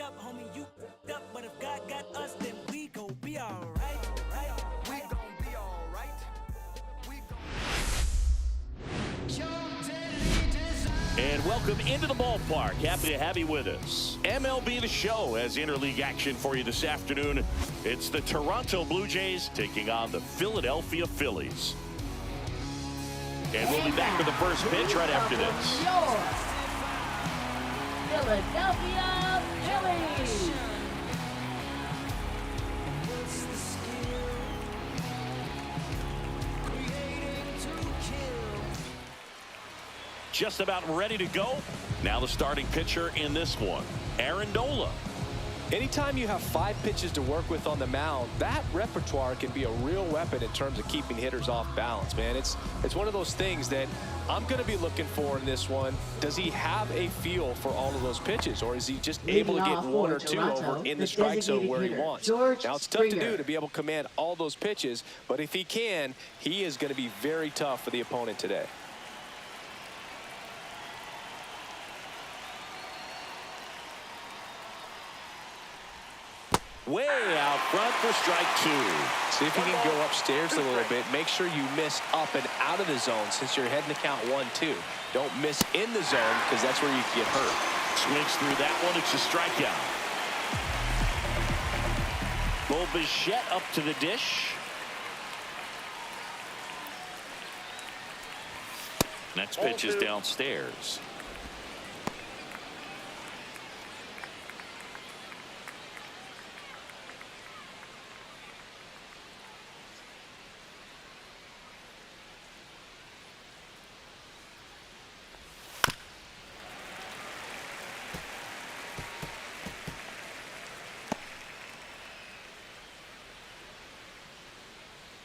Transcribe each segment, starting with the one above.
up, homie, you up. But if God got us, then we gon' be alright. We gon' be alright. We And welcome into the ballpark. Happy to have you with us. MLB The Show has interleague action for you this afternoon. It's the Toronto Blue Jays taking on the Philadelphia Phillies. And we'll be back for the first pitch right after this. Philadelphia Phillies. Just about ready to go. Now the starting pitcher in this one, Aaron Nola. Anytime you have 5 pitches to work with on the mound, that repertoire can be a real weapon in terms of keeping hitters off balance, man. It's one of those things that I'm going to be looking for in this one. Does he have a feel for all of those pitches, or is he just able to get 1 or 2 over in the strike zone where he wants? Now, it's tough to do to be able to command all those pitches, but if he can, he is going to be very tough for the opponent today. Way out front for strike 2. See if you can go upstairs a little bit. Make sure you miss up and out of the zone since you're heading to count 1-2. Don't miss in the zone because that's where you can get hurt. Swings through that one. It's a strikeout. Bo Bichette up to the dish. Next pitch is downstairs.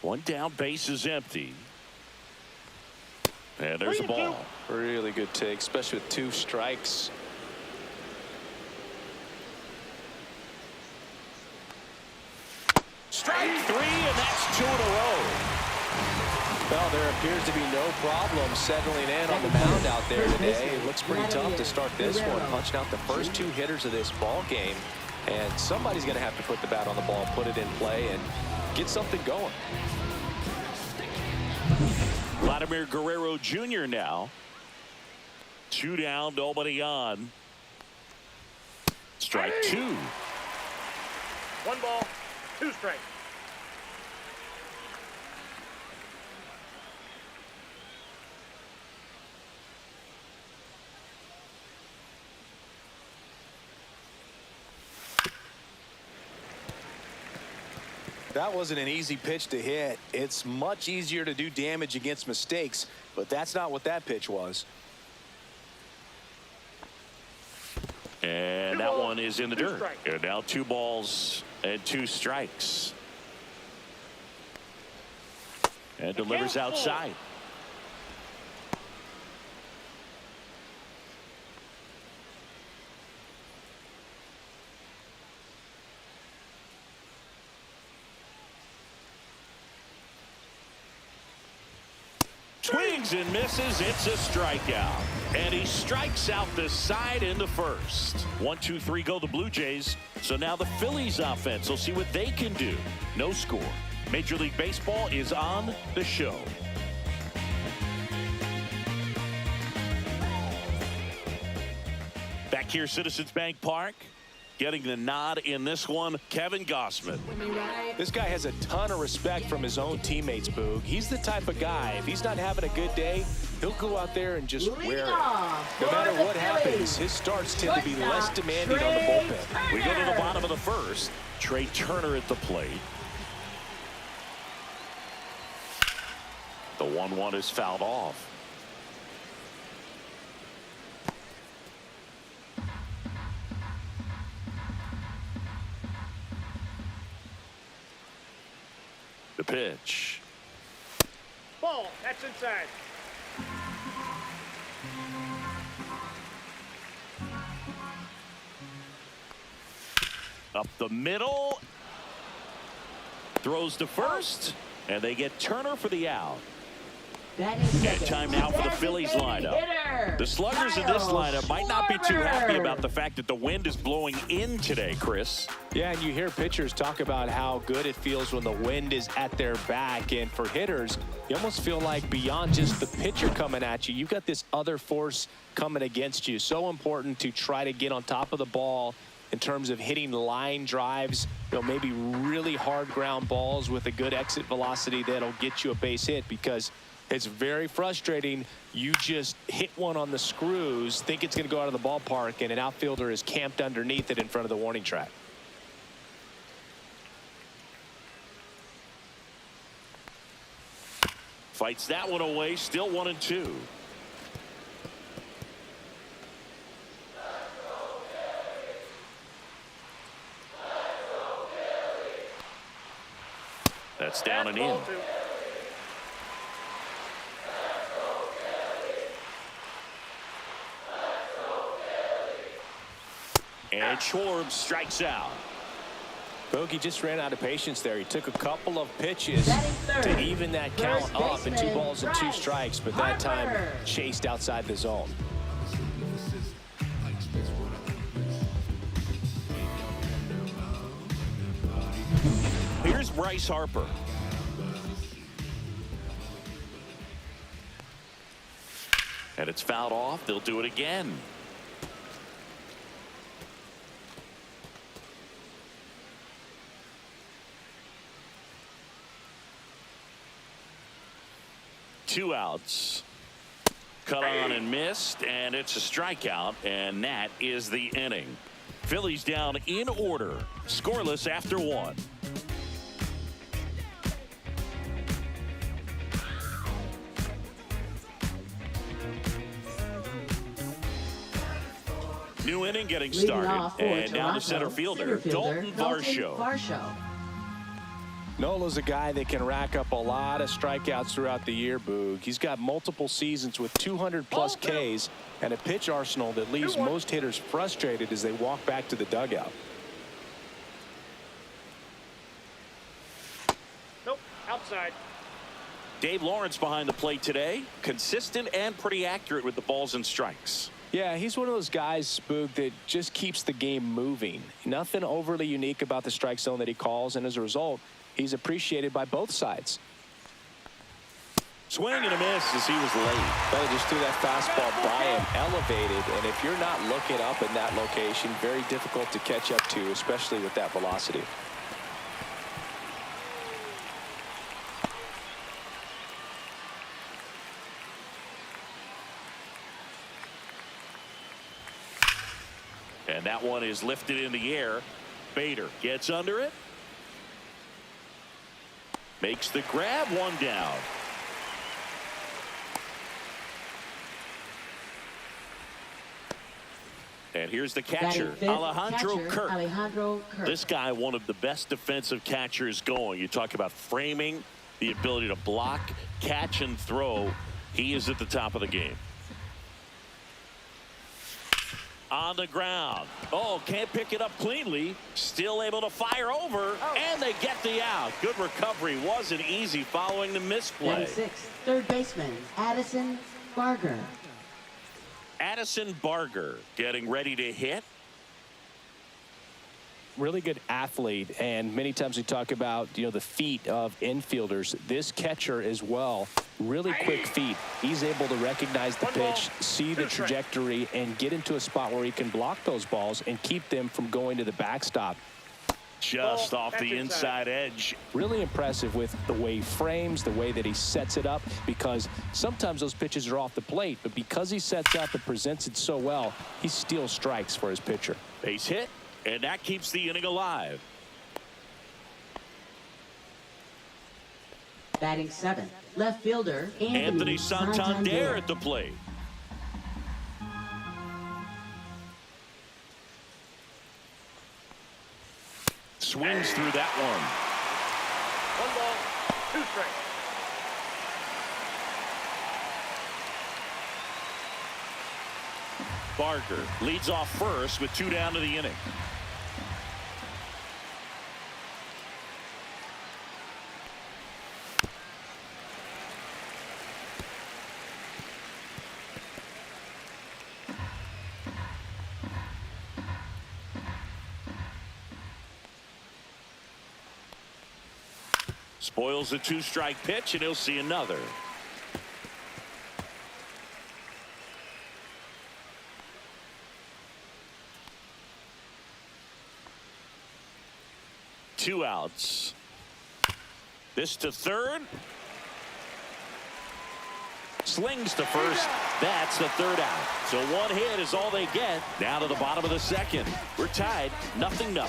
One down, base is empty. And there's a ball. Really good take, especially with 2 strikes. Strike 3, and that's 2 in a row. Well, there appears to be no problem settling in on the mound out there today. It looks pretty tough to start this one, punching out the first 2 hitters of this ball game. And somebody's going to have to put the bat on the ball, put it in play, and get something going. Vladimir Guerrero Jr. now. 2 down, nobody on. Strike 2. 1 ball, 2 strikes. That wasn't an easy pitch to hit. It's much easier to do damage against mistakes, but that's not what that pitch was. And that one is in the dirt. And now 2 balls and 2 strikes. And delivers outside. Swings and misses. It's a strikeout. And he strikes out the side in the first. 1-2-3 go the Blue Jays. So now the Phillies offense will see what they can do. No score. Major League Baseball is on the show. Back here, Citizens Bank Park. Getting the nod in this one, Kevin Gossman. This guy has a ton of respect from his own teammates, Boog. He's the type of guy, if he's not having a good day, he'll go out there and just wear it. No matter what happens, his starts tend to be less demanding on the bullpen. We go to the bottom of the first. Trey Turner at the plate. The 1-1 is fouled off. The pitch. Ball, that's inside. Up the middle. Throws to first. And they get Turner for the out. Batting And second. time now for the Phillies lineup. Hitter. The sluggers in this lineup might not be too happy about the fact that the wind is blowing in today, Chris. Yeah, and you hear pitchers talk about how good it feels when the wind is at their back. And for hitters, you almost feel like beyond just the pitcher coming at you, you've got this other force coming against you. So important to try to get on top of the ball in terms of hitting line drives, maybe really hard ground balls with a good exit velocity that'll get you a base hit, because it's very frustrating. You just hit one on the screws, think it's going to go out of the ballpark, and an outfielder is camped underneath it in front of the warning track. Fights that one away, still 1-2. That's down and in. And Schwartz strikes out. Bogey just ran out of patience there. He took a couple of pitches to even that count up in 2 balls and 2 strikes, but that time chased outside the zone. Here's Bryce Harper. And it's fouled off. They'll do it again. Two outs. Cut on and missed, and it's a strikeout, and that is the inning. Phillies down in order, scoreless after 1. New inning getting started, and now the center fielder, Dalton Varsho. Nola's a guy that can rack up a lot of strikeouts throughout the year, Boog. He's got multiple seasons with 200-plus Ks and a pitch arsenal that leaves most hitters frustrated as they walk back to the dugout. Nope, outside. Dave Lawrence behind the plate today. Consistent and pretty accurate with the balls and strikes. Yeah, he's one of those guys, Boog, that just keeps the game moving. Nothing overly unique about the strike zone that he calls, and as a result, he's appreciated by both sides. Swing and a miss as he was late. But just threw that fastball by him, elevated, and if you're not looking up in that location, very difficult to catch up to, especially with that velocity. And that one is lifted in the air. Bader gets under it. Makes the grab, 1 down. And here's the catcher, Alejandro Kirk. This guy, one of the best defensive catchers going. You talk about framing, the ability to block, catch, and throw. He is at the top of the game. On the ground. Oh, can't pick it up cleanly. Still able to fire over, and they get the out. Good recovery. Wasn't easy following the misplay. 96, third baseman, Addison Barger. Addison Barger getting ready to hit. Really good athlete, and many times we talk about the feet of infielders. This catcher as well, really quick feet. He's able to recognize the pitch, see the trajectory, and get into a spot where he can block those balls and keep them from going to the backstop. Just off the inside edge. Really impressive with the way he frames, the way that he sets it up, because sometimes those pitches are off the plate, but because he sets up and presents it so well, he steals strikes for his pitcher. Base hit. And that keeps the inning alive. Batting 7th, left fielder Anthony Santander at the plate. Swings through that one. 1 ball, 2 strikes. Barger leads off first with 2 down to the inning. Spoils the 2-strike pitch, and he'll see another. Two outs. This to third. Slings to first. That's the third out. So one hit is all they get. Down to the bottom of the second. We're tied 0-0.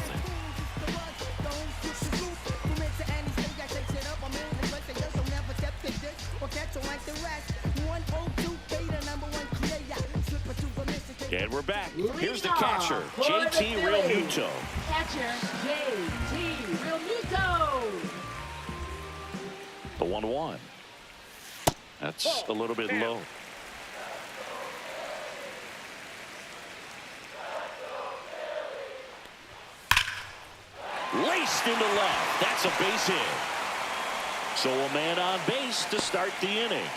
And we're back. Here's the catcher, JT Realmuto. Catcher, JT Realmuto. The 1-1. That's a little bit low. Laced into left. That's a base hit. So a man on base to start the inning.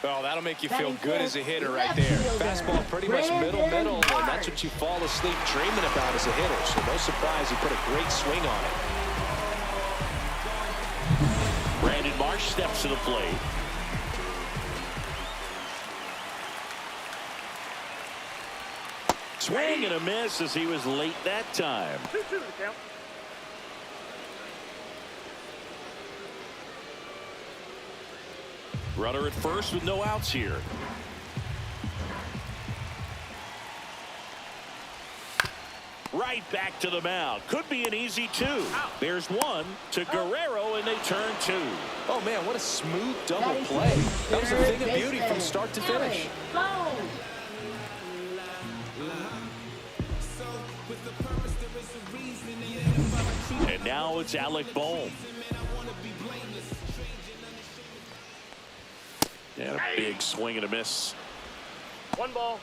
Oh, that'll make you feel good as a hitter right there. Fastball pretty much middle, and that's what you fall asleep dreaming about as a hitter. So no surprise he put a great swing on it. Brandon Marsh steps to the plate. Swing and a miss as he was late that time. 2-2 the count. Runner at first with no outs here. Right back to the mound. Could be an easy 2. There's one to Guerrero, and they turn 2. Oh, man, what a smooth double play. That was a thing of beauty from start to finish. And now it's Alec Bohm. And a big swing and a miss. 1 ball,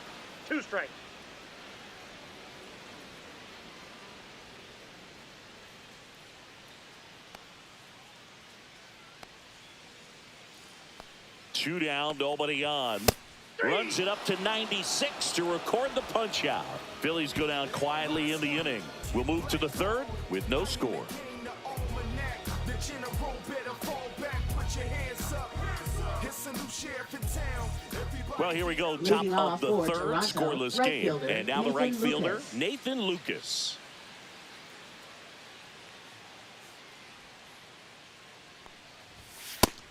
2 strikes. Two down, nobody on. Runs it up to 96 to record the punch out. Phillies go down quietly in the inning. We'll move to the third with no score. Well, here we go. Top of the third, scoreless game. And now the right fielder, Nathan Lucas.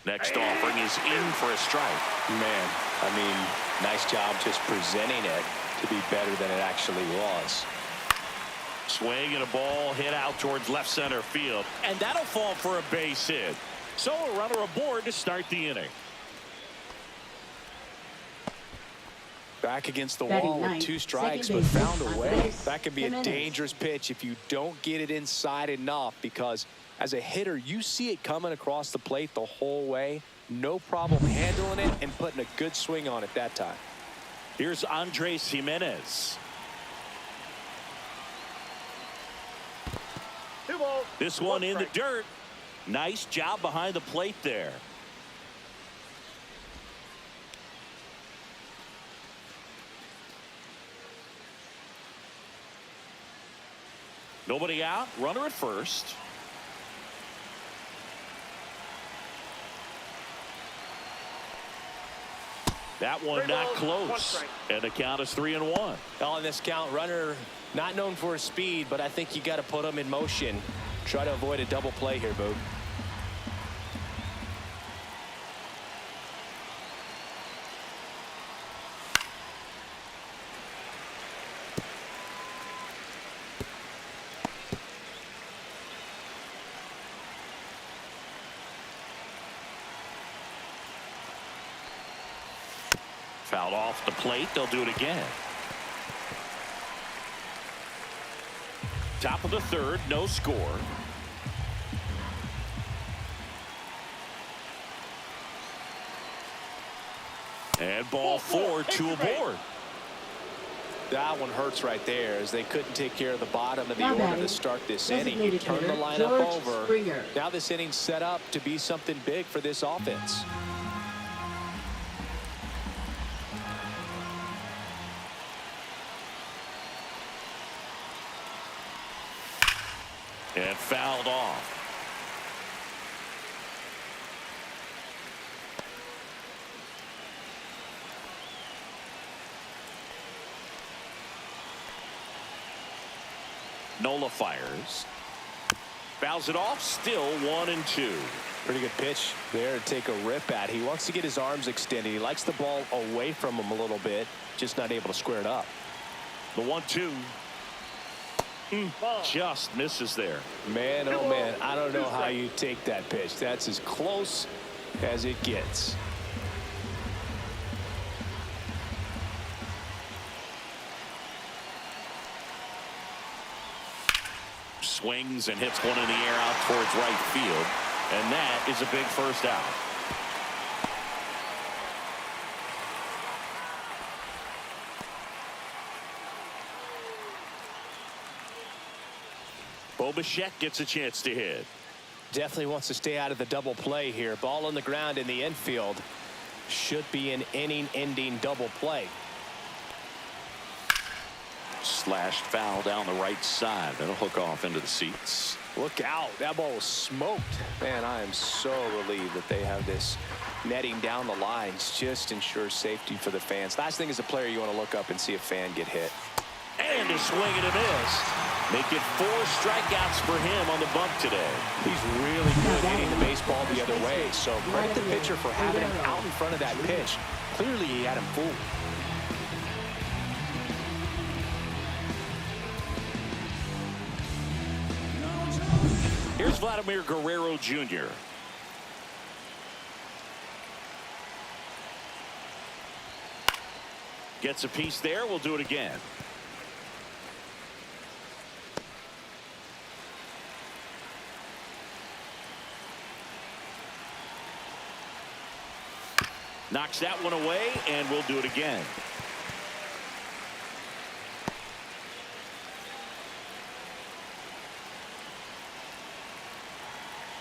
Next offering is in for a strike. Man, I mean, nice job just presenting it to be better than it actually was. Swing and a ball hit out towards left center field. And that'll fall for a base hit. So a runner aboard to start the inning. Back against the wall with 2 strikes, but found a way. That could be a dangerous pitch if you don't get it inside enough, because as a hitter, you see it coming across the plate the whole way. No problem handling it and putting a good swing on it that time. Here's Andres Jimenez. 2 balls. This one in the dirt. Nice job behind the plate there. Nobody out. Runner at first. That one not close. And the count is 3-1. On this count, runner not known for his speed, but I think you got to put him in motion. Try to avoid a double play here, Boog. Fouled off the plate. They'll do it again. Top of the third, no score. And ball 4, 2 aboard. That one hurts right there, as they couldn't take care of the bottom of the order to start this inning. You turn the lineup over. Now this inning's set up to be something big for this offense. And fouled off. Nola fires. Fouls it off. Still 1-2. Pretty good pitch there to take a rip at. He wants to get his arms extended. He likes the ball away from him a little bit. Just not able to square it up. The 1-2. Just misses there. Man, oh man, I don't know how you take that pitch. That's as close as it gets. Swings and hits one in the air out towards right field. And that is a big first out. Bichette gets a chance to hit. Definitely wants to stay out of the double play here. Ball on the ground in the infield. Should be an inning-ending double play. Slashed foul down the right side. That'll hook off into the seats. Look out. That ball was smoked. Man, I am so relieved that they have this netting down the lines. Just ensures safety for the fans. Last thing as a player, you want to look up and see a fan get hit. And a swing and a miss. Make it 4 strikeouts for him on the bump today. He's really good hitting the baseball the other way. So credit the pitcher for having him out in front of that pitch. Clearly he had him fooled. Here's Vladimir Guerrero Jr. Gets a piece there. We'll do it again. Knocks that one away, and we'll do it again.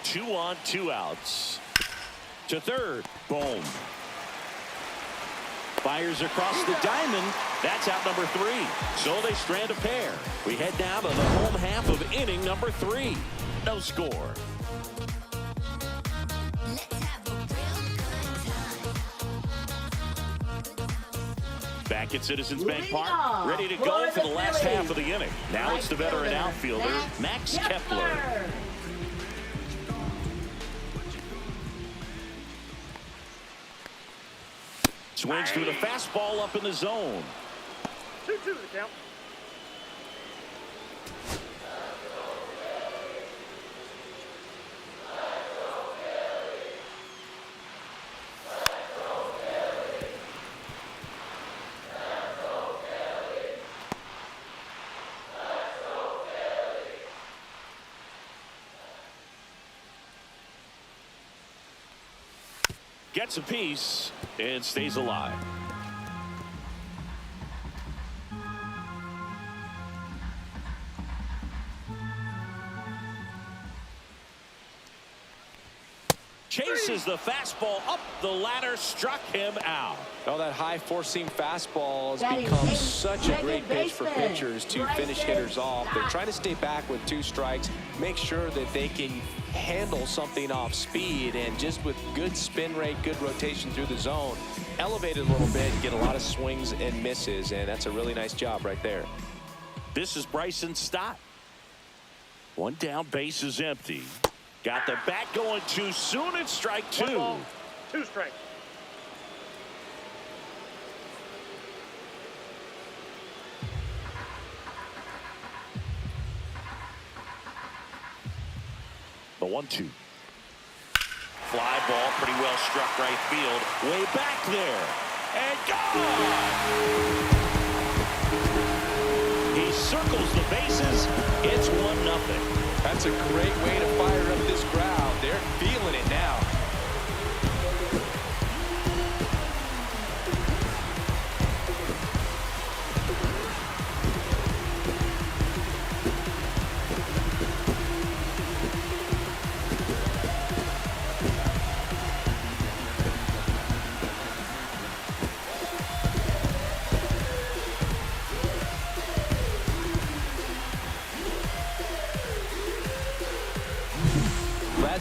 Two on, 2 outs. To third. Boom. Fires across the diamond. That's out number 3. So they strand a pair. We head down to the home half of inning number 3. No score. Back at Citizens Bank Park, ready to go for the last half of the inning. Now it's the veteran outfielder, Max Kepler. Swings through the fastball up in the zone. 2-2 the count. Gets a piece and stays alive. Chases the fastball up the ladder, struck him out. Oh, that high four-seam fastball has become such a great pitch for pitchers to finish hitters off. They're trying to stay back with 2 strikes, make sure that they can handle something off speed, and just with good spin rate, good rotation through the zone, elevate it a little bit, get a lot of swings and misses, and that's a really nice job right there. This is Bryson Stott. 1 down, base is empty. Got the bat going too soon. It's strike 2. 1 ball, 2 strikes. The 1-2. Fly ball, pretty well struck right field. Way back there. And gone! He circles the bases. It's 1-0. That's a great way to fire up this crowd. They're feeling it now.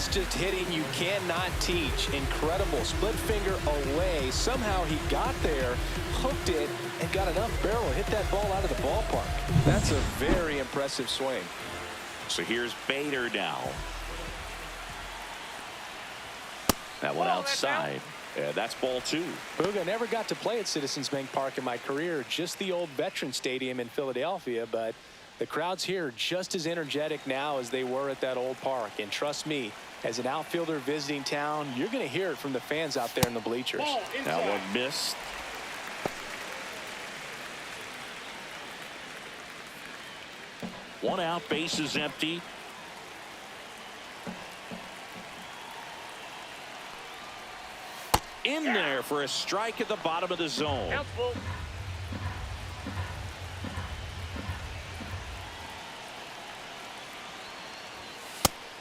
That's just hitting you cannot teach. Incredible split finger away. Somehow he got there, hooked it, and got enough barrel to hit that ball out of the ballpark. That's a very impressive swing. So here's Bader now. That one outside. Yeah, that's ball 2. Booga, never got to play at Citizens Bank Park in my career, just the old Veteran Stadium in Philadelphia, but the crowds here are just as energetic now as they were at that old park. And trust me, as an outfielder visiting town, you're going to hear it from the fans out there in the bleachers. That one missed. One out, base is empty. In there for a strike at the bottom of the zone. Count's full.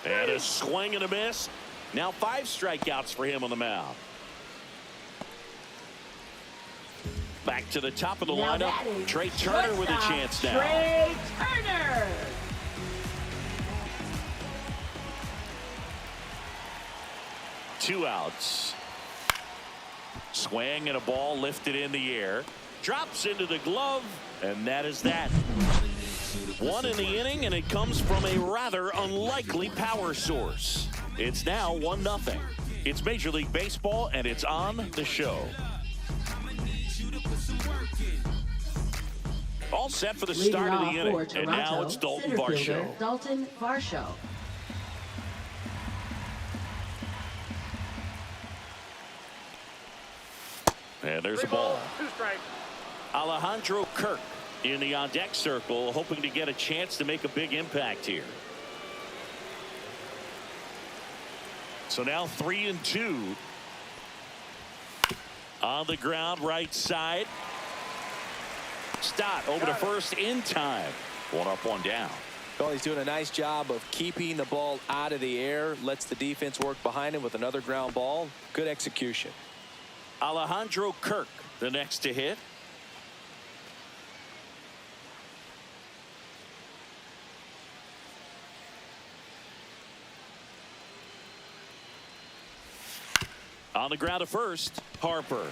And a swing and a miss. Now 5 strikeouts for him on the mound. Back to the top of the Now lineup. batting, Trey Turner with a shortstop, chance now. Trey Turner. Two outs. Swing and a ball lifted in the air. Drops into the glove, and that is that. One in the inning, and it comes from a rather unlikely power source. It's now 1-0. It's Major League Baseball, and it's on the show. All set for the Leading start of the off inning, for and now Toronto, it's Dalton center Varsho. fielder Dalton Varsho. And there's a ball. 2 strikes. Alejandro Kirk in the on-deck circle, hoping to get a chance to make a big impact here. So now 3-2. On the ground, right side. Stott over to first in time. 1 up, 1 down. Well, he's doing a nice job of keeping the ball out of the air. Lets the defense work behind him with another ground ball. Good execution. Alejandro Kirk, the next to hit. On the ground to first, Harper.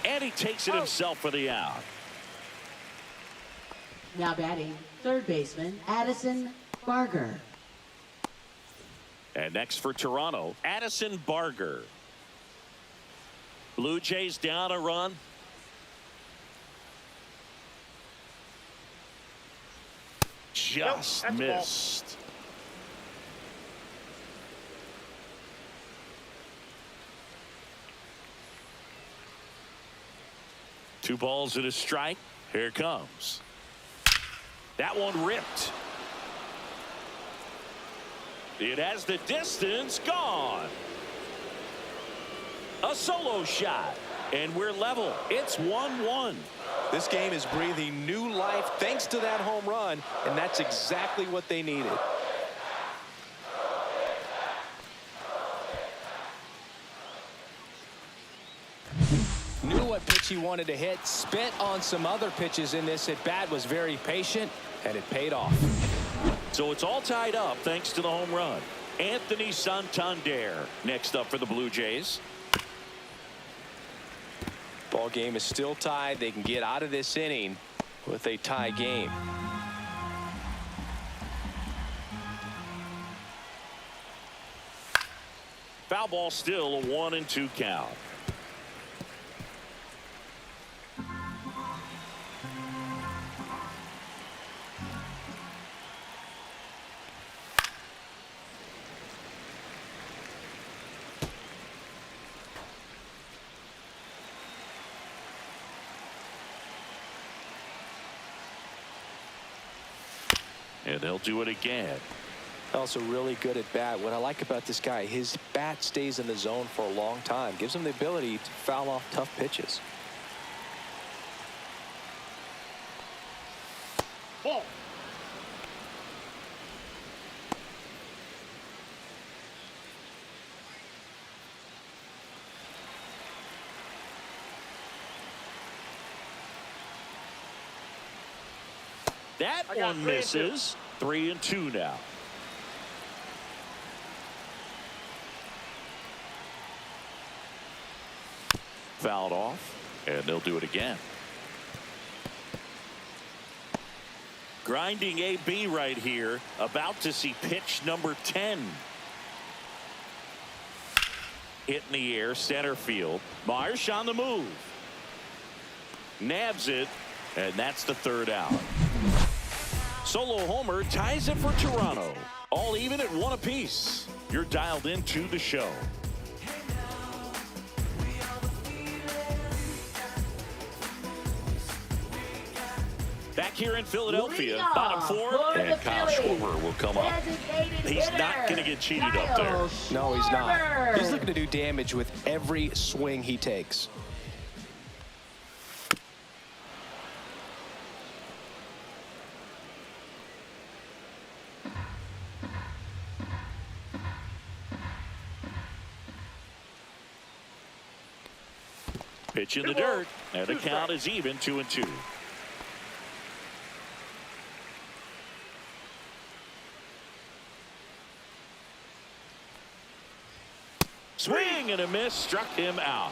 And he takes it himself for the out. Now batting, third baseman Addison Barger. And next for Toronto, Addison Barger. Blue Jays down a run. Just Nope, that's a ball. missed. Two balls and a strike. Here it comes. That one ripped. It has the distance gone. A solo shot. And we're level. It's 1-1. This game is breathing new life thanks to that home run, and that's exactly what they needed. Knew what pitch he wanted to hit, spent on some other pitches in this at bat, was very patient, and it paid off. So it's all tied up thanks to the home run. Anthony Santander next up for the Blue Jays. Ball game is still tied. They can get out of this inning with a tie game. Foul ball, still a 1-2 count. And they'll do it again. Also really good at bat. What I like about this guy, his bat stays in the zone for a long time. Gives him the ability to foul off tough pitches. Ball. That I got one 3-2. misses. 3-2 now. Fouled off, and they'll do it again. Grinding AB right here, about to see pitch number 10. Hit in the air, center field. Marsh on the move. Nabs it, and that's the third out. Solo homer ties it for Toronto. All even at 1 apiece. You're dialed into the show. Back here in Philadelphia, bottom 4, and Kyle Schwarber will come up. He's not going to get cheated up there. No, he's not. He's looking to do damage with every swing he takes. Pitch in the dirt, and the count is even 2-2. Swing and a miss, struck him out.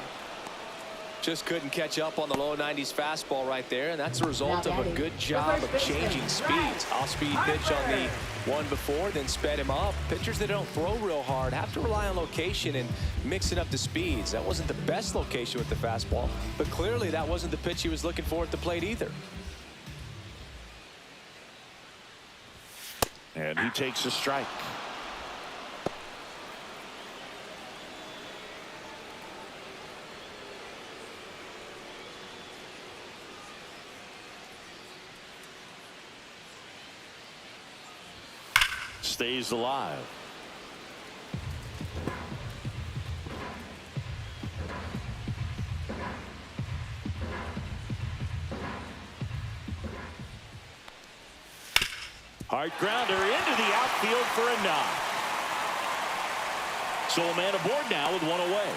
Just couldn't catch up on the low 90s fastball right there, and that's a result of a good job of changing speeds. Off-speed pitch on the one before, then sped him up. Pitchers that don't throw real hard have to rely on location and mixing up the speeds. That wasn't the best location with the fastball, but clearly that wasn't the pitch he was looking for at the plate either. And he takes a strike. Stays alive. Hard grounder into the outfield for a knock. So a man aboard now with 1 away.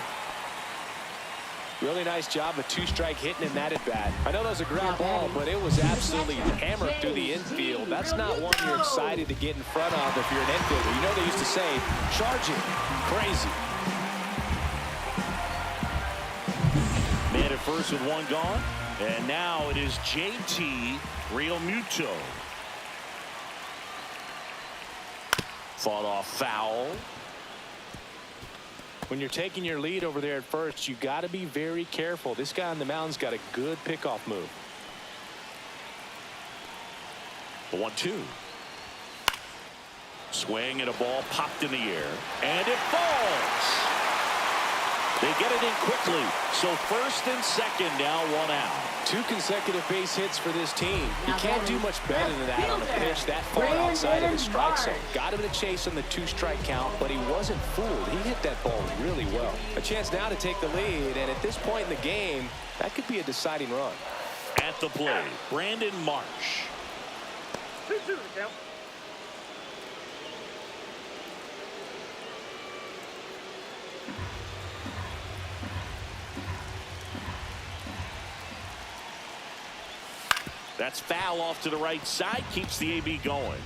Really nice job of 2-strike hitting in that at bat. I know that was a ground ball, but it was absolutely hammered through the infield. That's not one you're excited to get in front of if you're an infielder. You know they used to say, charging, crazy. Man at first with 1 gone, and now it is JT Realmuto. Fought off foul. When you're taking your lead over there at first, you got to be very careful. This guy on the mound's got a good pickoff move. The 1-2. Swing and a ball popped in the air, and it falls. They get it in quickly. So first and second, now 1 out. 2 consecutive base hits for this team. You can't do much better than that on a pitch that far outside of the strike zone. Got him in a chase on the 2-strike count, but he wasn't fooled. He hit that ball really well. A chance now to take the lead, and at this point in the game, that could be a deciding run. At the plate, Brandon Marsh. 2-2 the count. That's foul off to the right side, keeps the AB going.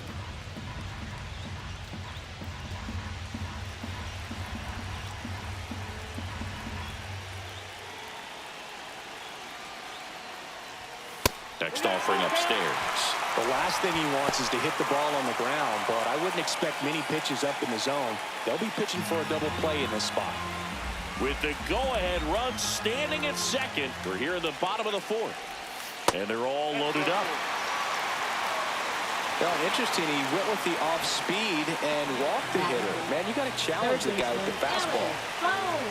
Next offering upstairs. The last thing he wants is to hit the ball on the ground, but I wouldn't expect many pitches up in the zone. They'll be pitching for a double play in this spot. With the go-ahead run standing at second, we're here in the bottom of the 4th. And they're all loaded up. Well, interesting, he went with the off-speed and walked the hitter. Man, you got to challenge the guy with the fastball.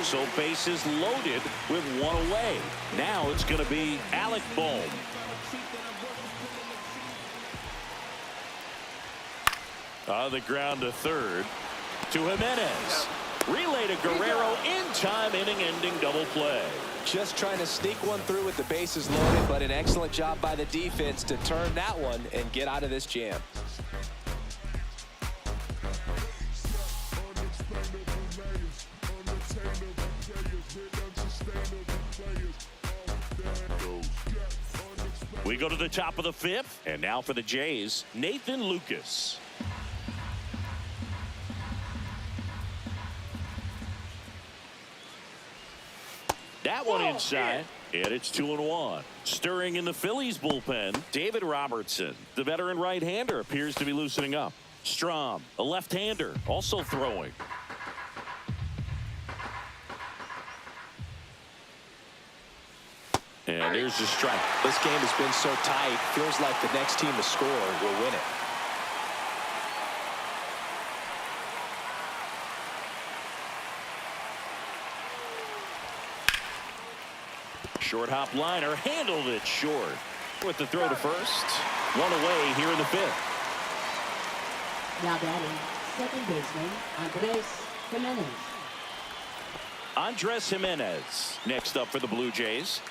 So bases loaded with 1 away. Now it's going to be Alec Bohm. On the ground to third. To Jimenez. Relay to Guerrero in time, inning-ending double play. Just trying to sneak one through with the bases loaded, but an excellent job by the defense to turn that one and get out of this jam. We go to the top of the 5th, and now for the Jays, Nathan Lucas. that one inside. And it's 2-1. Stirring in the Phillies bullpen, David Robertson. The veteran right-hander appears to be loosening up. Strom, a left-hander, also throwing. And there's the strike. This game has been so tight, feels like the next team to score will win it. Short hop liner, handled it short. With the throw to first. One away here in the fifth. Now batting, second baseman, Andres Jimenez. Andres Jimenez next up for the Blue Jays.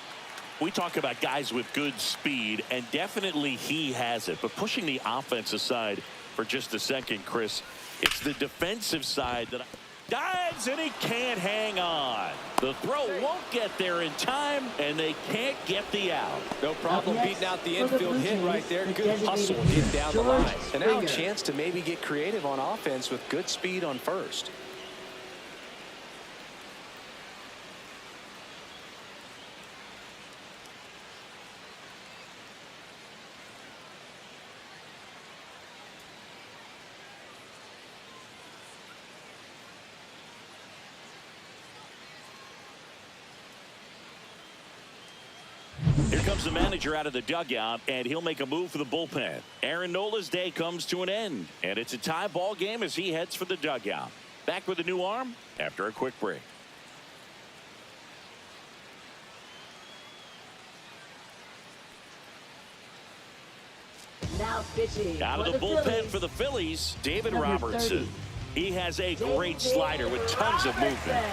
We talk about guys with good speed, and definitely he has it. But pushing the offense aside for just a second, Chris, it's the defensive side that dives, and he can't hang on. The throw won't get there in time, and they can't get the out. No problem beating out the infield hit right there. Good hustle getting down the line. And now a chance to maybe get creative on offense with good speed on first. Here comes the manager out of the dugout, and he'll make a move for the bullpen. Aaron Nola's day comes to an end, and it's a tie ball game as he heads for the dugout. Back with a new arm after a quick break. Now pitching. Out of the bullpen for the Phillies, David Robertson. He has a great slider with tons of movement.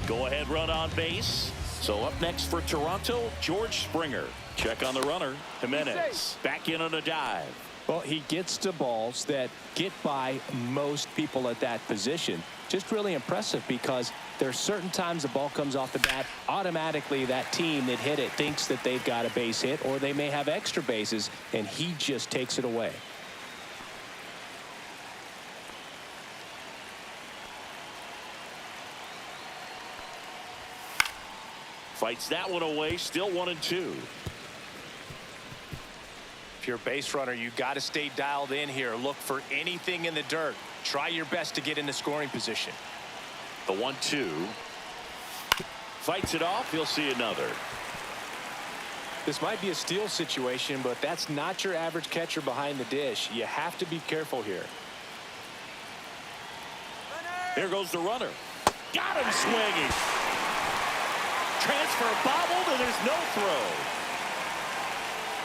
Go ahead run on base. So up next for Toronto, George Springer. Check on the runner, Jimenez. Back in on a dive. Well, he gets to balls that get by most people at that position. Just really impressive because there are certain times the ball comes off the bat, automatically that team that hit it thinks that they've got a base hit, or they may have extra bases, and he just takes it away. Fights that one away, still 1-2. If you're a base runner, you got to stay dialed in here. Look for anything in the dirt. Try your best to get in the scoring position. The 1-2. Fights it off. He'll see another. This might be a steal situation, but that's not your average catcher behind the dish. You have to be careful here. Here goes the runner. Got him swinging. Transfer bobbled, and there's no throw.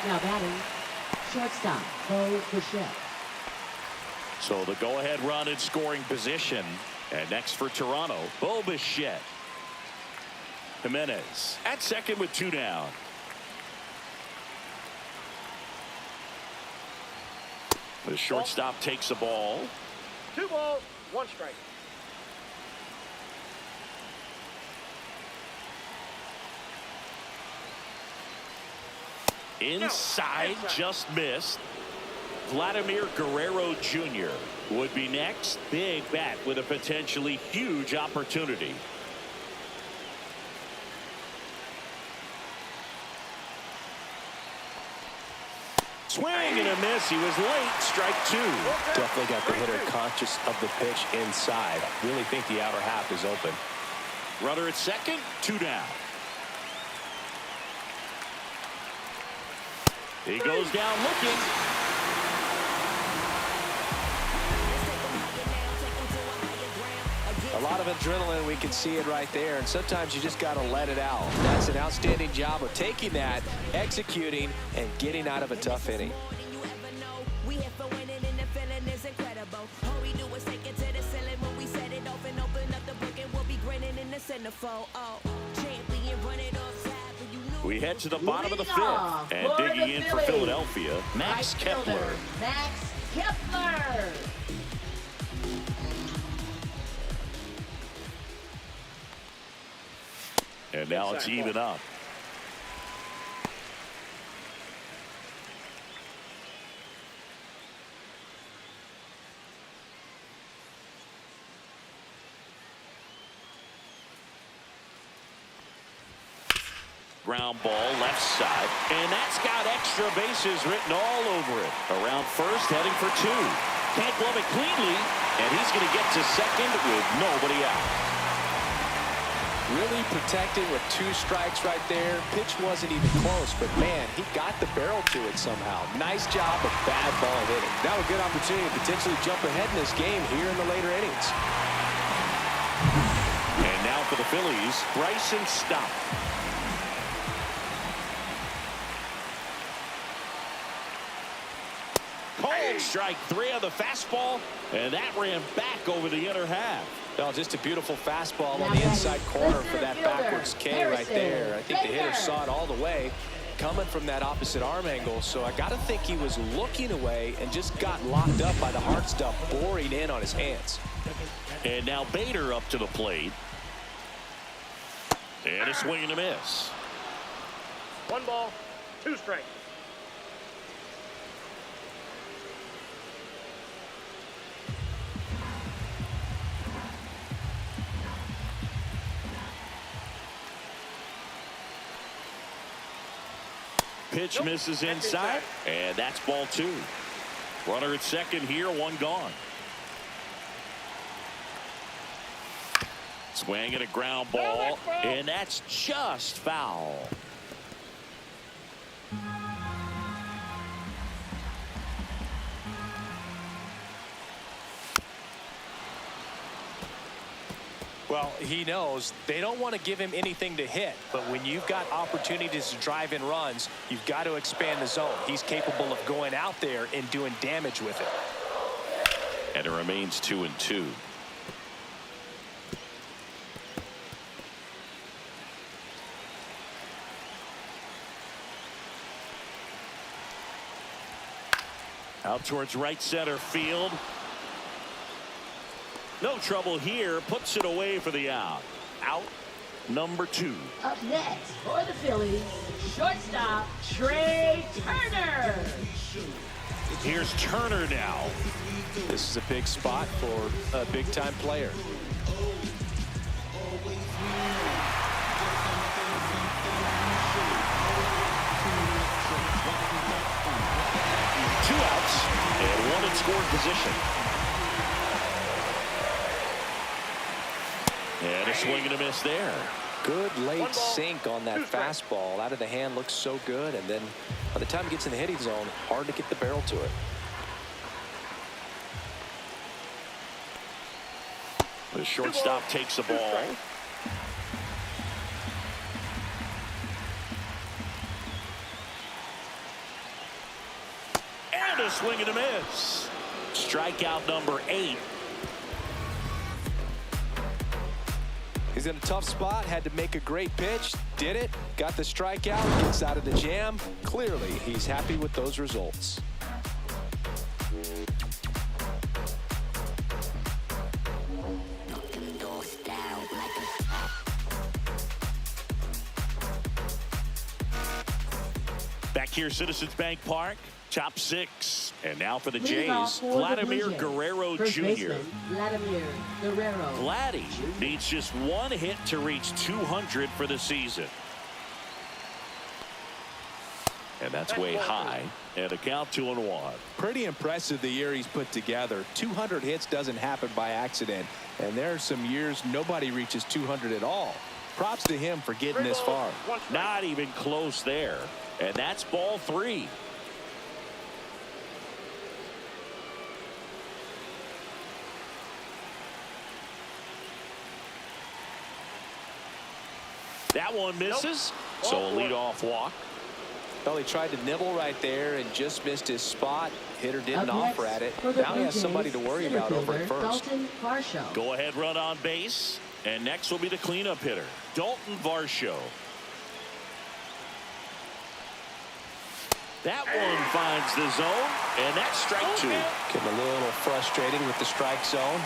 Now batting, shortstop, Bo Bichette. So the go-ahead run in scoring position. And next for Toronto, Bo Bichette. Jimenez at second with 2 down. The shortstop takes the ball. 2 balls, 1 strike. Inside, just missed. Vladimir Guerrero Jr. would be next. Big bat with a potentially huge opportunity. Swing and a miss. He was late. Strike 2. Definitely got the hitter conscious of the pitch inside. Really think the outer half is open. Runner at second, 2 down. He goes down looking. A lot of adrenaline, we can see it right there, and sometimes you just got to let it out. That's an outstanding job of taking that, executing, and getting out of a tough inning. We head to the bottom of the fifth, and digging in for Philadelphia, Max Kepler. Max Kepler. And now it's even up. ground ball left side, and that's got extra bases written all over it. Around first, heading for two. Can't glove it cleanly, and he's going to get to second with nobody out. Really protected with 2 strikes right there. Pitch wasn't even close, but man, he got the barrel to it somehow. Nice job of bad ball hitting. Now a good opportunity to potentially jump ahead in this game here in the later innings. And now for the Phillies, Bryson Stott. Called strike 3 on the fastball, and that ran back over the inner half. Well, just a beautiful fastball on the inside corner for that backwards K right there. I think the hitter saw it all the way coming from that opposite arm angle, so I got to think he was looking away and just got locked up by the hard stuff boring in on his hands. And now Bader up to the plate. And a swing and a miss. 1 ball, 2 strikes. Pitch misses inside, and that's ball 2. Runner at second here, 1 gone. Swing and a ground ball, and that's just foul. Well, he knows they don't want to give him anything to hit, but when you've got opportunities to drive in runs, you've got to expand the zone. He's capable of going out there and doing damage with it. And it remains 2-2. Out towards right center field. No trouble here. Puts it away for the out. Out number 2. Up next for the Phillies, shortstop Trey Turner. Here's Turner now. This is a big spot for a big-time player. 2 outs and 1 in scoring position. And a swing and a miss there. Good late sink on that fastball. Out of the hand, looks so good, and then by the time it gets in the hitting zone, hard to get the barrel to it. The shortstop takes the ball. And a swing and a miss. Strikeout number 8. He's in a tough spot, had to make a great pitch, did it, got the strikeout, gets out of the jam. Clearly, he's happy with those results. Back here, Citizens Bank Park, top 6. And now for the Leading off Jays, for the Vladimir Blue Jays, Guerrero first Jr. baseman, Vladimir Guerrero. Vladdy needs just 1 hit to reach 200 for the season. And that's way high. And a count 2-1. Pretty impressive the year he's put together. 200 hits doesn't happen by accident. And there are some years nobody reaches 200 at all. Props to him for getting this far. Not even close there. And that's ball 3. That one misses. So a leadoff walk. Well, he tried to nibble right there and just missed his spot. Hitter didn't Up offer next at it. for the Now he Blue has somebody to Jays, worry about over at center first. fielder, Dalton Varsho. Go ahead run on base. And next will be the cleanup hitter, Dalton Varsho. That one finds the zone, and that's strike 2. Getting a little frustrated with the strike zone.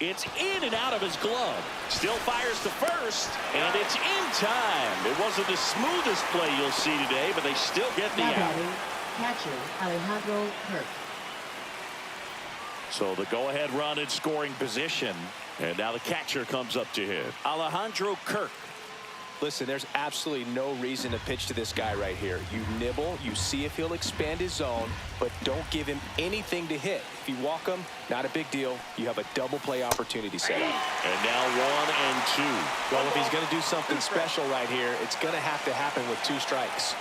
It's in and out of his glove. Still fires to first, and it's in time. It wasn't the smoothest play you'll see today, but they still get the Now out. batting, catcher Alejandro Kirk. So the go-ahead run in scoring position, and now the catcher comes up to hit. Alejandro Kirk. Listen, there's absolutely no reason to pitch to this guy right here. You nibble, you see if he'll expand his zone, but don't give him anything to hit. If you walk him, not a big deal. You have a double play opportunity set up. And now 1 and 2. Well, if he's going to do something special right here, it's going to happen with 2 strikes.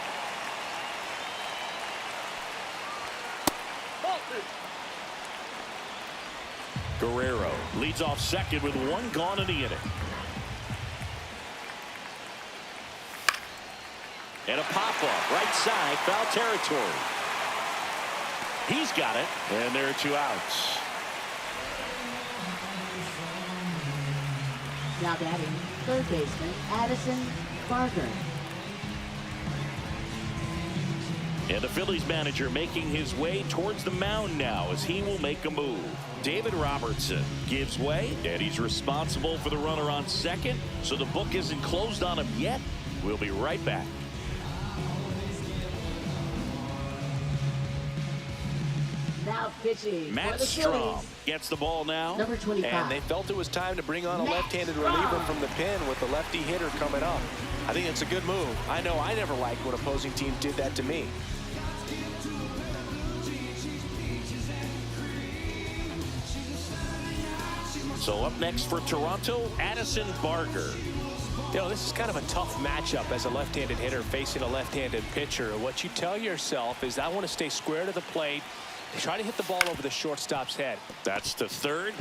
Guerrero leads off second with 1 gone in the inning. And a pop-up right side, foul territory. He's got it, and there are 2 outs. Now batting, third baseman Addison Barker. And the Phillies manager making his way towards the mound now as he will make a move. David Robertson gives way, and he's responsible for the runner on second, so the book isn't closed on him yet. We'll be right back. Now pitching Matt for the Strom Phillies, gets the ball now. number 25. And they felt it was time to bring on a Matt left-handed Strom. reliever from the pen with the lefty hitter coming up. I think it's a good move. I know I never liked when opposing teams did that to me. So up next for Toronto, Addison Barker. You know, this is kind of a tough matchup as a left-handed hitter facing a left-handed pitcher. What you tell yourself is I want to stay square to the plate, try to hit the ball over the shortstop's head. That's to third.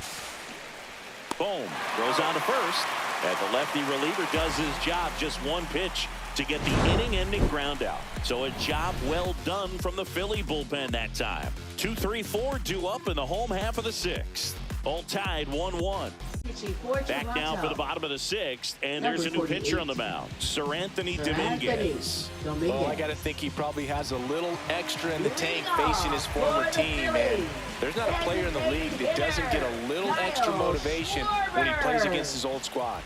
Boom. Goes on to first. And the lefty reliever does his job. Just 1 pitch to get the inning-ending ground out. So a job well done from the Philly bullpen that time. 2-3-4 due up in the home half of the 6th. All tied 1-1. Pitching for Back Toronto. now for the bottom of the 6th, and Number there's a new 48. pitcher on the mound, Sir Anthony Sir Dominguez. Anthony Well, I Dominguez. got to think he probably has a little extra in the tank Leadoff facing his former for the team. And Phillies. there's not a player in the league that doesn't get a little extra Kyle motivation when he plays Schwarber. against his old squad.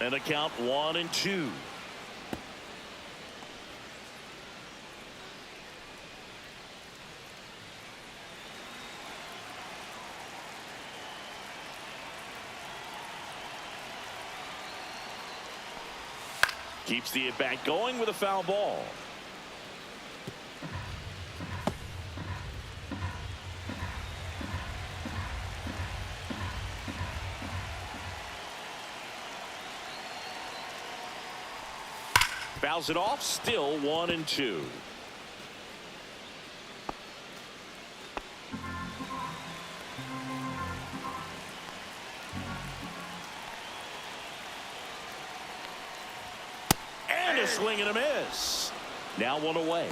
And the count 1-2. Keeps the at-bat going with a foul ball. Fouls it off, still 1-2. And a swing and a miss. Now 1 away.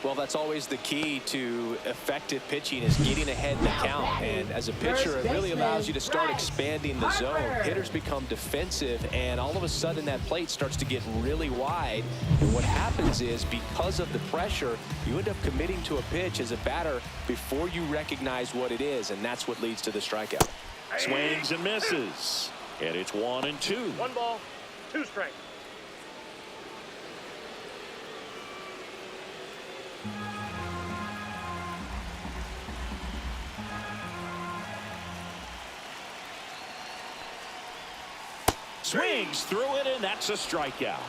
Well, that's always the key to effective pitching is getting ahead in the count. And as a pitcher, it really allows you to start expanding the zone. Hitters become defensive, and all of a sudden that plate starts to get really wide. And what happens is because of the pressure, you end up committing to a pitch as a batter before you recognize what it is, and that's what leads to the strikeout. Swings and misses. And it's 1-2. 1 ball, 2 strikes. Swings through it, and that's a strikeout.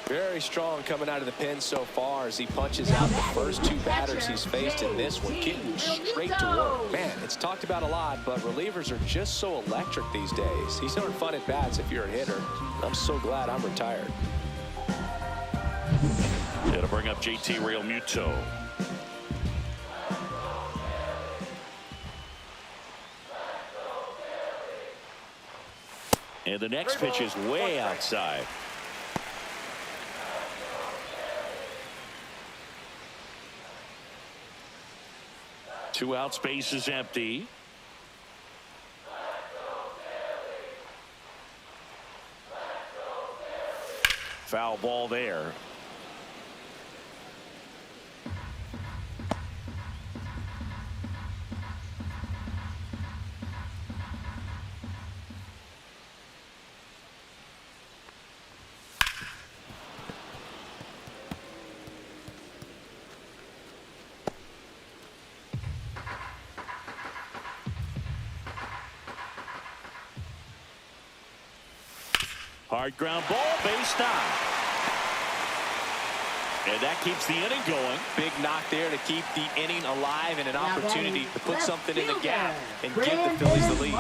Very strong coming out of the pen so far as he punches out the first 2 batters he's faced in this one, getting straight to work. Man, it's talked about a lot, but relievers are just so electric these days. These aren't fun at bats if you're a hitter. I'm so glad I'm retired. It'll bring up JT Realmuto. And the next pitch is way outside. Two out, space is empty. Foul ball there. Hard ground ball, base knock. And that keeps the inning going. Big knock there to keep the inning alive and an opportunity to put something in the gap and give the Phillies the lead.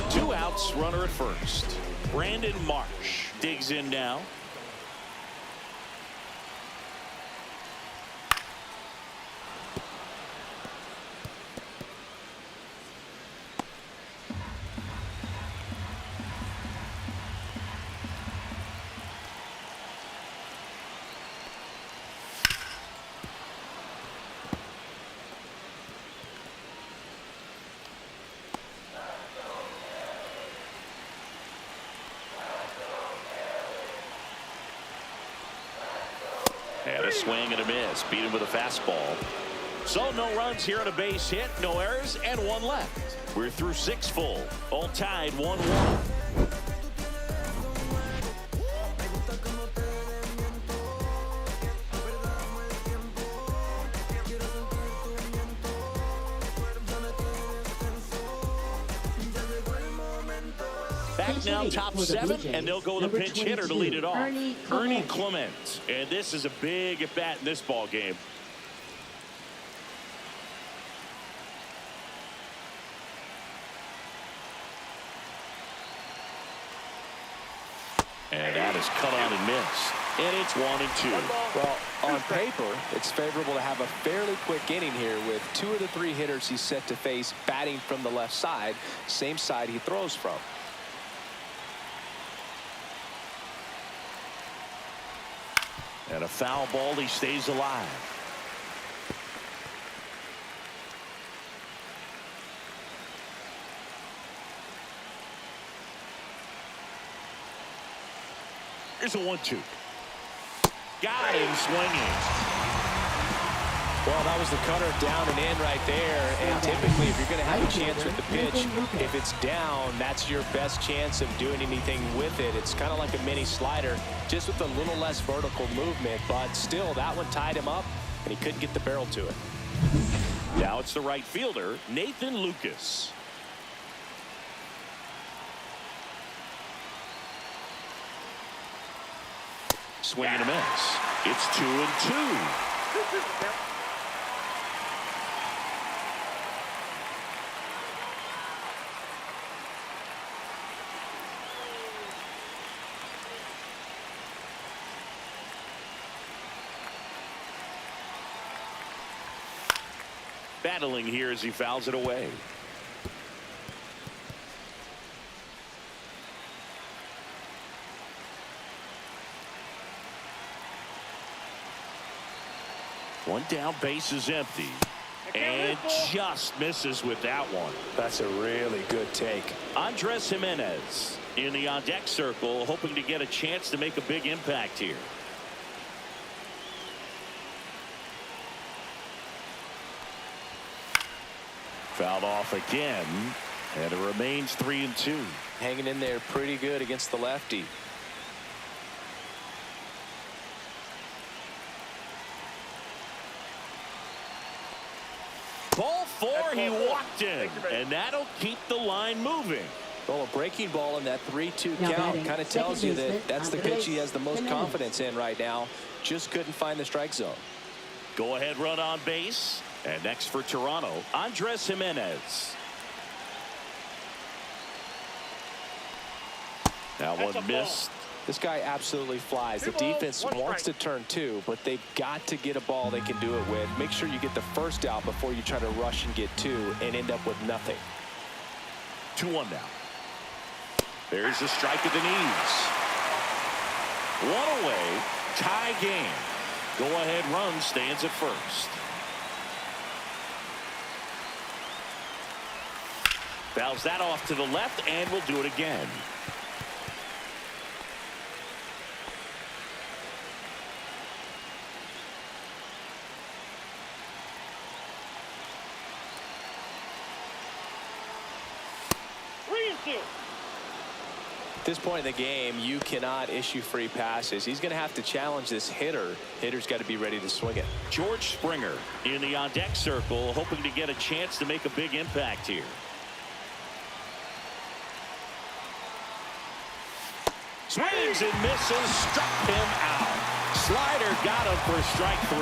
Two outs, runner at first. Brandon Marsh digs in now. And a swing and a miss. Beat him with a fastball. So no runs here on a base hit, no errors, and one left. We're through 6 full. All tied 1-1. Back now, top 7, and they'll go with a pinch hitter to lead it off. Ernie Clement. And this is a big at bat in this ball game. And that is cut on and missed. And it's 1-2. Well, on paper, it's favorable to have a fairly quick inning here with 2 of the 3 hitters he's set to face batting from the left side, same side he throws from. And a foul ball, he stays alive. Here's a 1-2. Got him swinging. Well, that was the cutter down and in right there. And typically, if you're going to have a chance with the pitch, if it's down, that's your best chance of doing anything with it. It's kind of like a mini slider, just with a little less vertical movement. But still, that one tied him up, and he couldn't get the barrel to it. Now it's the right fielder, Nathan Lucas. Swing and a miss. It's 2-2. Battling here as he fouls it away. One down, base is empty. And just misses with that one. That's a really good take. Andres Jimenez in the on-deck circle, hoping to get a chance to make a big impact here. Fouled off again, and it remains 3-2. Hanging in there pretty good against the lefty. Ball 4, he walked in, and that'll keep the line moving. Well, a breaking ball in that 3-2 count kind of tells you that that's the pitch he has the most confidence in right now. Just couldn't find the strike zone. Go ahead run on base. And next for Toronto, Andres Jimenez. Now one missed. This guy absolutely flies. The defense wants to turn 2, but they've got to get a ball they can do it with. Make sure you get the first out before you try to rush and get 2 and end up with nothing. 2-1 now. There's a strike at the knees. 1 away, tie game. Go ahead run stands at first. Fouls that off to the left, and we'll do it again. this point in the game, you cannot issue free passes. He's going to have to challenge this hitter. Hitter's got to be ready to swing it. George Springer in the on-deck circle, hoping to get a chance to make a big impact here. Swings and misses, struck him out. Slider got him for strike 3.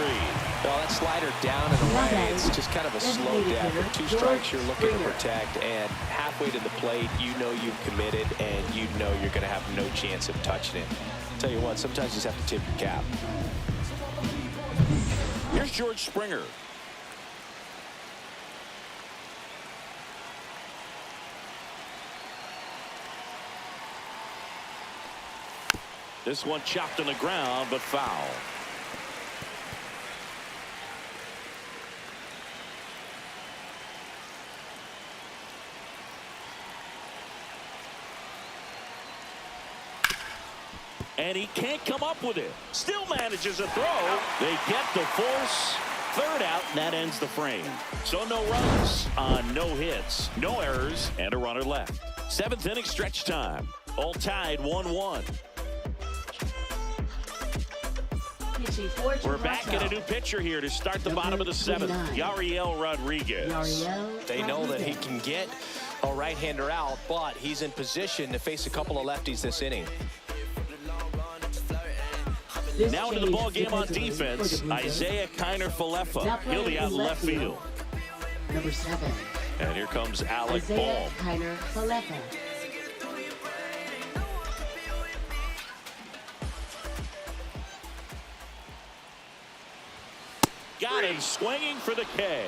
Well, that slider down and away, it's just kind of a slow death. With 2 strikes you're looking to protect, and halfway to the plate, you know you've committed, and you know you're going to have no chance of touching it. Tell you what, sometimes you just have to tip your cap. Here's George Springer. This one chopped on the ground, but foul. And he can't come up with it. Still manages a throw. They get the force. 3rd out, and that ends the frame. So no runs on no hits, no errors, and a runner left. 7th inning stretch time. All tied 1-1. We're back in a new pitcher here to start the bottom of the 7th. Yariel Rodriguez. They know that he can get a right-hander out, but he's in position to face a couple of lefties this inning. Now into the ball game on defense, Isaiah Kiner-Falefa. He'll be out in left field. Number 7. And here comes Alec Isaiah Baum. Kiner-Falefa. Got him swinging for the K.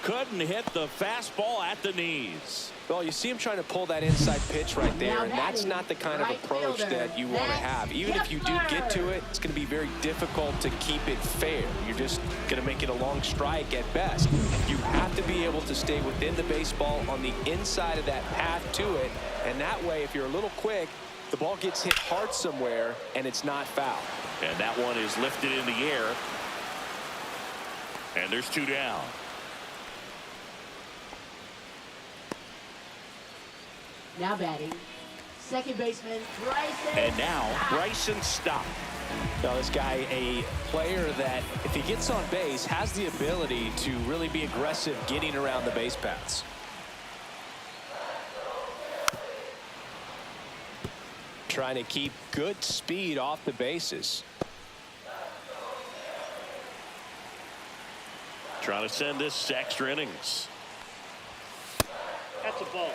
Couldn't hit the fastball at the knees. Well, you see him trying to pull that inside pitch right there, and that's not the kind of approach that you want to have. Even if you do get to it, it's going to be very difficult to keep it fair. You're just going to make it a long strike at best. You have to be able to stay within the baseball on the inside of that path to it, and that way, if you're a little quick, the ball gets hit hard somewhere, and it's not foul. And that one is lifted in the air. And there's 2 down. Now batting, second baseman Bryson. And now Bryson Stott. Now this guy, a player that if he gets on base has the ability to really be aggressive getting around the base paths. Trying to keep good speed off the bases. Trying to send this to extra innings. That's a ball.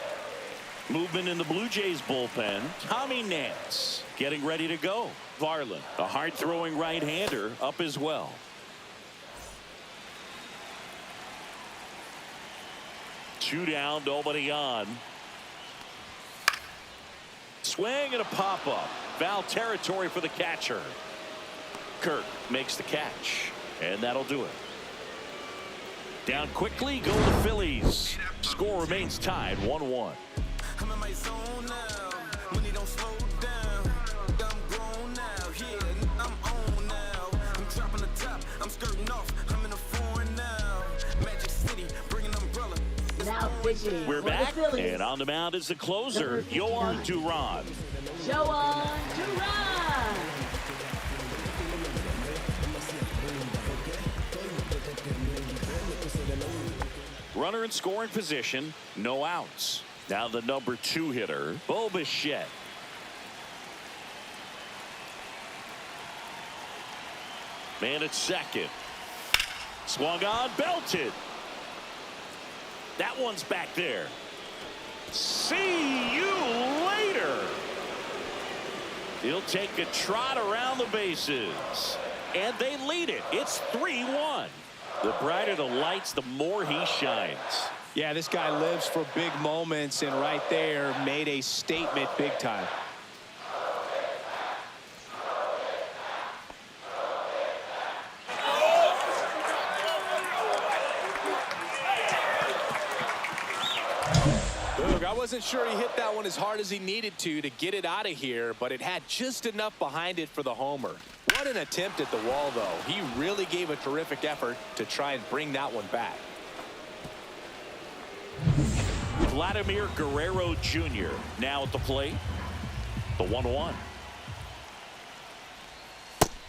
Movement in the Blue Jays bullpen. Tommy Nance getting ready to go. Varland, a hard-throwing right-hander, up as well. Two down, nobody on. Swing and a pop-up. Foul territory for the catcher. Kirk makes the catch, and that'll do it. Down quickly go the Phillies. Score remains tied 1-1. I'm in my zone now. Money don't slow down. I'm grown now. Yeah, I'm on now. I'm dropping the top. I'm skirting off. I'm in a foreign now. Magic City, bring an umbrella. Now pitching. We're back, and on the mound is the closer, Yohan Duran. Yohan Duran. Runner in scoring position, no outs. Now the number 2 hitter, Bo Bichette. Man at second. Swung on, belted. That one's back there. See you later. He'll take a trot around the bases. And they lead it. It's 3-1. The brighter the lights, the more he shines. Yeah, this guy lives for big moments, and right there made a statement big time. Look, I wasn't sure he hit that one as hard as he needed to get it out of here, but it had just enough behind it for the homer. What an attempt at the wall, though. He really gave a terrific effort to try and bring that one back. Vladimir Guerrero Jr. now at the plate. The 1-1.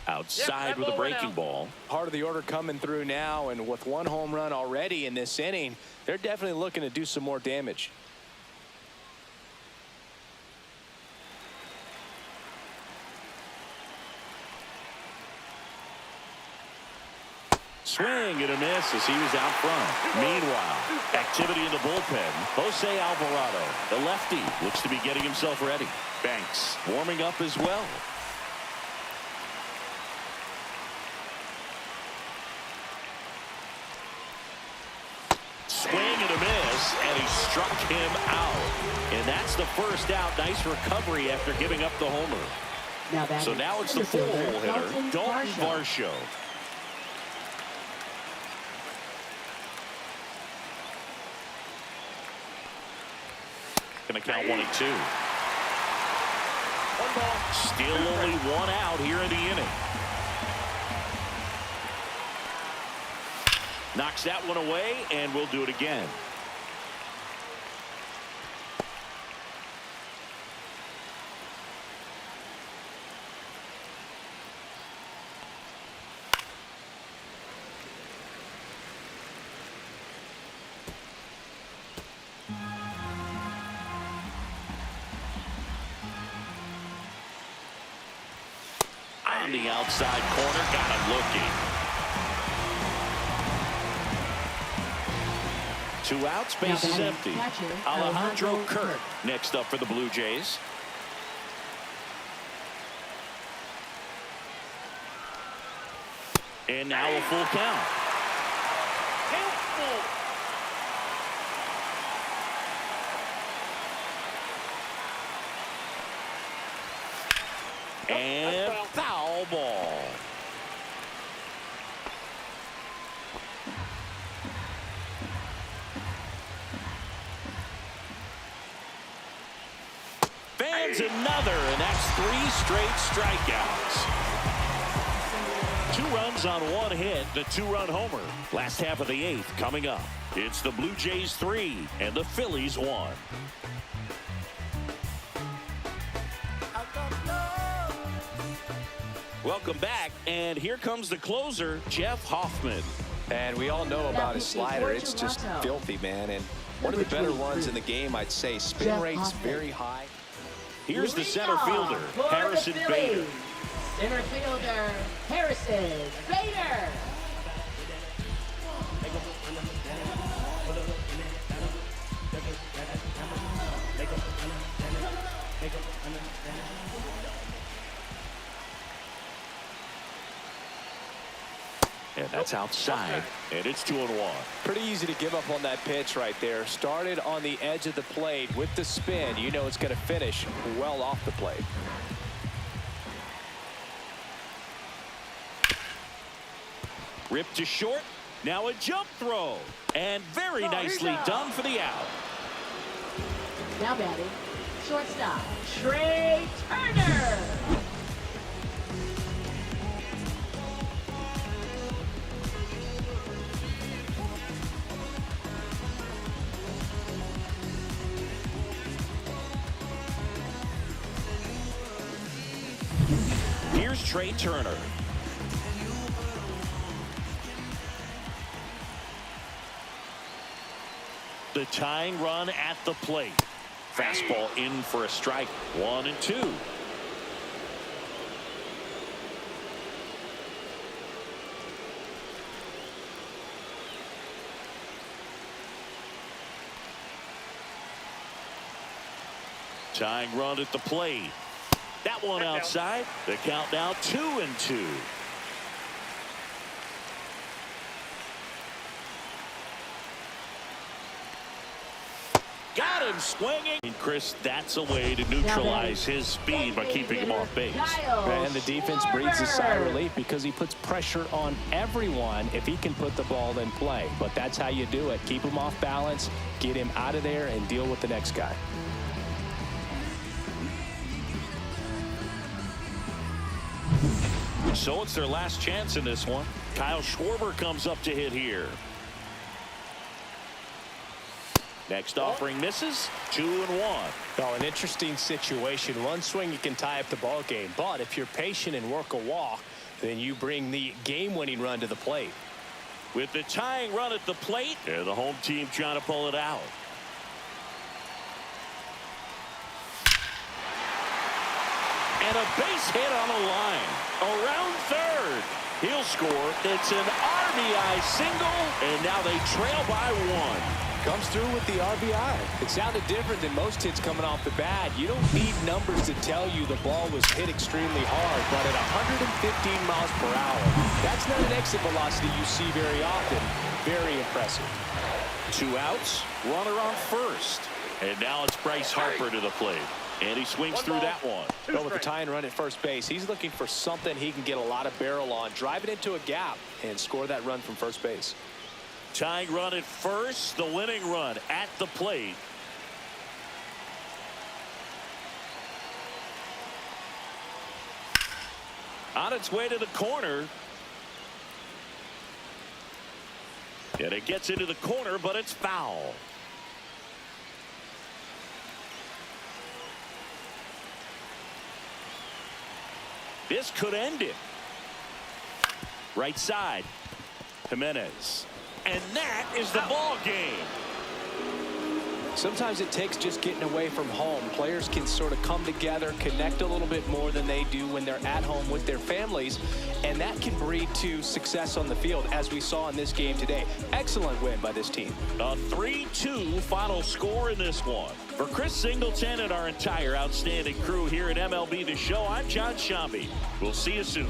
Outside with a breaking ball. Part of the order coming through now, and with one home run already in this inning, they're definitely looking to do some more damage. Swing and a miss as he was out front. Meanwhile, activity in the bullpen. Jose Alvarado, the lefty, looks to be getting himself ready. Banks warming up as well. Swing and a miss, and he struck him out. And that's the first out. Nice recovery after giving up the homer. So now it's the full-hole hitter, Dalton Varsho. Going to count 1-2. One ball. Still only one out here in the inning. Knocks that one away, and we'll do it again. On the outside corner, got him looking. 2 outs, base is empty. Alejandro Kirk next up for the Blue Jays. And now a full count. And foul ball. Fans another, and that's 3 straight strikeouts. 2 runs on 1 hit, the 2-run homer. Last half of the 8th coming up. It's the Blue Jays 3 and the Phillies 1. Welcome back, and here comes the closer, Jeff Hoffman. And we all know about his slider. It's just filthy, man. And one of the better ones in the game, I'd say. Spin rate's very high. Here's the center fielder, Harrison Bader. Center fielder, Harrison Bader. And that's outside, and it's 2-1. Pretty easy to give up on that pitch right there. Started on the edge of the plate with the spin. You know it's going to finish well off the plate. Ripped to short. Now a jump throw. And very nicely done for the out. Now batting, shortstop, Trey Turner. Here's Trey Turner. The tying run at the plate. Fastball in for a strike. 1-2. Tying run at the plate. That one outside. The count now 2-2. Got him swinging. And Chris, that's a way to neutralize his speed by keeping him off base. And the defense breathes a sigh of relief because he puts pressure on everyone if he can put the ball in play. But that's how you do it. Keep him off balance, get him out of there, and deal with the next guy. So it's their last chance in this one. Kyle Schwarber comes up to hit here. Next offering misses. 2-1. Oh, an interesting situation. One swing, you can tie up the ball game. But if you're patient and work a walk, then you bring the game-winning run to the plate. With the tying run at the plate, and the home team trying to pull it out. And a base hit on the line. Around third. He'll score. It's an RBI single, and now they trail by 1. Comes through with the RBI. It sounded different than most hits coming off the bat. You don't need numbers to tell you the ball was hit extremely hard, but at 115 miles per hour, that's not an exit velocity you see very often. Very impressive. 2 outs, runner on first. And now it's Bryce Harper to the plate. And he swings through that one. But with the tying run at first base, he's looking for something he can get a lot of barrel on, drive it into a gap, and score that run from first base. Tying run at first, the winning run at the plate. On its way to the corner. And it gets into the corner, but it's foul. This could end it. Right side. Jimenez. And that is the ball game. Sometimes it takes just getting away from home. Players can sort of come together, connect a little bit more than they do when they're at home with their families, and that can breed to success on the field, as we saw in this game today. Excellent win by this team. A 3-2 final score in this one. For Chris Singleton and our entire outstanding crew here at MLB The Show, I'm John Shambi. We'll see you soon.